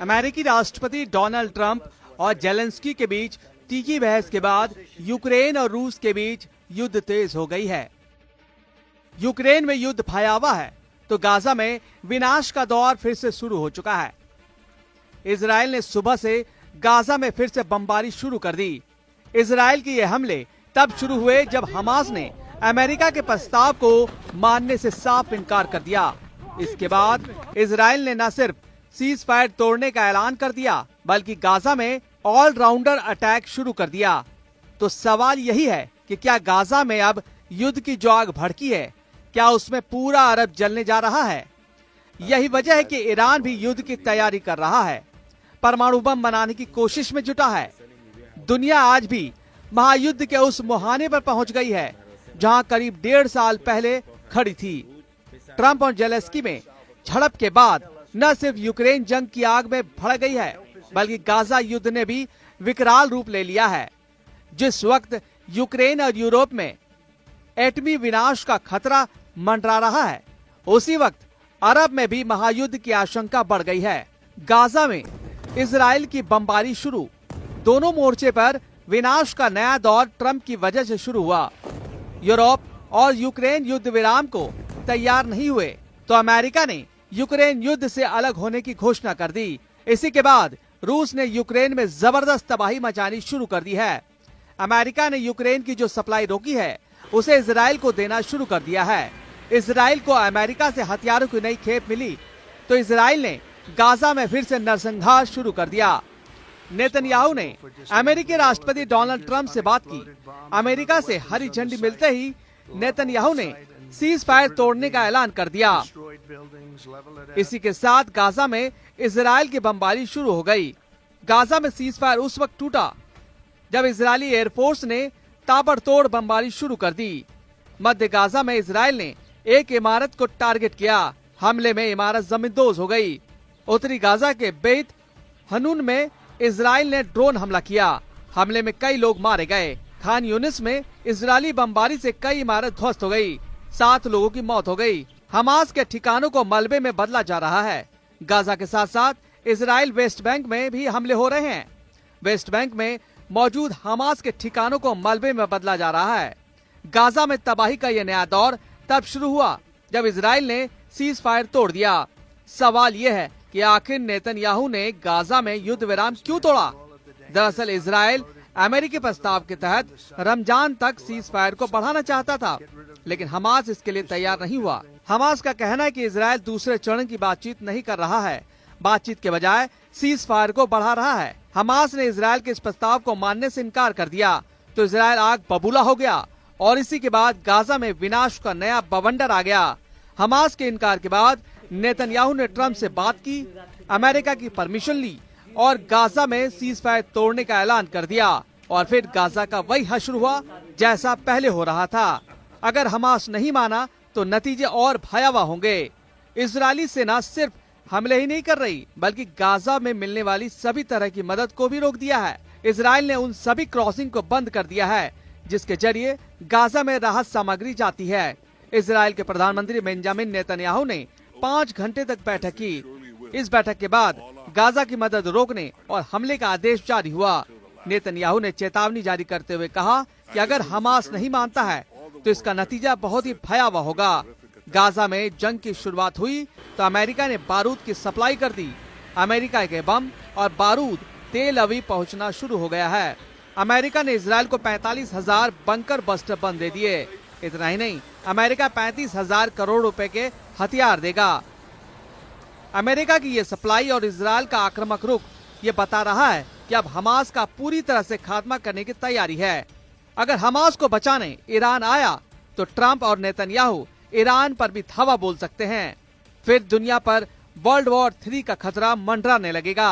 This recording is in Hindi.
अमेरिकी राष्ट्रपति डोनाल्ड ट्रंप और जेलेंस्की के बीच तीखी बहस के बाद यूक्रेन और रूस के बीच युद्ध तेज हो गई है। यूक्रेन में युद्ध भयावह है तो गाजा में विनाश का दौर फिर से शुरू हो चुका है। इजराइल ने सुबह से गाजा में फिर से बमबारी शुरू कर दी। इजराइल के ये हमले तब शुरू हुए जब हमास ने अमेरिका के प्रस्ताव को मानने से साफ इनकार कर दिया। इसके बाद इजराइल ने न सिर्फ सीज फायर तोड़ने का ऐलान कर दिया बल्कि गाजा में ऑलराउंडर अटैक शुरू कर दिया। तो सवाल यही है कि क्या गाजा में अब युद्ध की जो आग भड़की है, क्या उसमें पूरा अरब जलने जा रहा है? यही वजह है कि ईरान भी युद्ध की तैयारी कर रहा है, परमाणु बम बनाने की कोशिश में जुटा है। दुनिया आज भी महायुद्ध के उस मुहाने पर पहुंच गई है जहां करीब 1.5 साल पहले खड़ी थी। ट्रंप और जेलेंस्की में झड़प के बाद न सिर्फ यूक्रेन जंग की आग में भड़ गई है बल्कि गाजा युद्ध ने भी विकराल रूप ले लिया है। जिस वक्त यूक्रेन और यूरोप में एटमी विनाश का खतरा मंडरा रहा है, उसी वक्त अरब में भी महायुद्ध की आशंका बढ़ गई है। गाजा में इजराइल की बमबारी शुरू। दोनों मोर्चे पर विनाश का नया दौर ट्रंप की वजह से शुरू हुआ। यूरोप और यूक्रेन युद्ध विराम को तैयार नहीं हुए तो अमेरिका ने यूक्रेन युद्ध से अलग होने की घोषणा कर दी। इसी के बाद रूस ने यूक्रेन में जबरदस्त तबाही मचानी शुरू कर दी है। अमेरिका ने यूक्रेन की जो सप्लाई रोकी है उसे इजराइल को देना शुरू कर दिया है। इजराइल को अमेरिका से हथियारों की नई खेप मिली तो इजराइल ने गाजा में फिर से नरसंहार शुरू कर दिया। नेतन्याहू ने अमेरिकी राष्ट्रपति डोनाल्ड ट्रंप से बात की। अमेरिका से हरी झंडी मिलते ही नेतन्याहू ने सीज फायर तोड़ने का ऐलान कर दिया। इसी के साथ गाजा में इजराइल की बमबारी शुरू हो गई। गाजा में सीज फायर उस वक्त टूटा जब इजरायली एयरफोर्स ने ताबड़तोड़ बमबारी शुरू कर दी। मध्य गाजा में इजराइल ने एक इमारत को टारगेट किया। हमले में इमारत जमींदोज हो गई। उत्तरी गाजा के बेत हनून में इजराइल ने ड्रोन हमला किया। हमले में कई लोग मारे गए। खान यूनिस में इजरायली बमबारी से कई इमारत ध्वस्त हो गई। 7 लोगों की मौत हो गई। हमास के ठिकानों को मलबे में बदला जा रहा है। गाजा के साथ साथ इजराइल वेस्ट बैंक में भी हमले हो रहे हैं। वेस्ट बैंक में मौजूद हमास के ठिकानों को मलबे में बदला जा रहा है। गाजा में तबाही का यह नया दौर तब शुरू हुआ जब इजराइल ने सीज फायर तोड़ दिया। सवाल यह है कि आखिर नेतन्याहू ने गाजा में युद्ध विराम क्यों तोड़ा? दरअसल इजराइल अमेरिकी प्रस्ताव के तहत रमजान तक सीज फायर को बढ़ाना चाहता था, लेकिन हमास इसके लिए तैयार नहीं हुआ। हमास का कहना है कि इजराइल दूसरे चरण की बातचीत नहीं कर रहा है, बातचीत के बजाय सीज फायर को बढ़ा रहा है। हमास ने इजराइल के इस प्रस्ताव को मानने से इनकार कर दिया तो इजराइल आग बबूला हो गया और इसी के बाद गाजा में विनाश का नया बवंडर आ गया। हमास के इनकार के बाद नेतन्याहू ने ट्रंप से बात की, अमेरिका की परमिशन ली और गाजा में सीज फायर तोड़ने का ऐलान कर दिया और फिर गाजा का वही हश्र हुआ जैसा पहले हो रहा था। अगर हमास नहीं माना तो नतीजे और भयावह होंगे। इजरायली सेना सिर्फ हमले ही नहीं कर रही बल्कि गाजा में मिलने वाली सभी तरह की मदद को भी रोक दिया है। इजराइल ने उन सभी क्रॉसिंग को बंद कर दिया है जिसके जरिए गाजा में राहत सामग्री जाती है। इजराइल के प्रधानमंत्री बेंजामिन नेतन्याहू ने 5 घंटे तक बैठक की। इस बैठक के बाद गाजा की मदद रोकने और हमले का आदेश जारी हुआ। नेतन्याहू ने चेतावनी जारी करते हुए कहा कि अगर हमास नहीं मानता है तो इसका नतीजा बहुत ही भयावह होगा। गाजा में जंग की शुरुआत हुई तो अमेरिका ने बारूद की सप्लाई कर दी। अमेरिका के बम और बारूद तेल अवीव पहुंचना शुरू हो गया है। अमेरिका ने इजराइल को 45,000 बंकर बस्टर बम दे दिए। इतना ही नहीं, अमेरिका 35,000 करोड़ रुपए के हथियार देगा। अमेरिका की ये सप्लाई और इजराइल का आक्रामक रुख ये बता रहा है कि अब हमास का पूरी तरह से खात्मा करने की तैयारी है। अगर हमास को बचाने ईरान आया तो ट्रंप और नेतन्याहू ईरान पर भी धावा बोल सकते हैं। फिर दुनिया पर वर्ल्ड वॉर 3 का खतरा मंडराने लगेगा।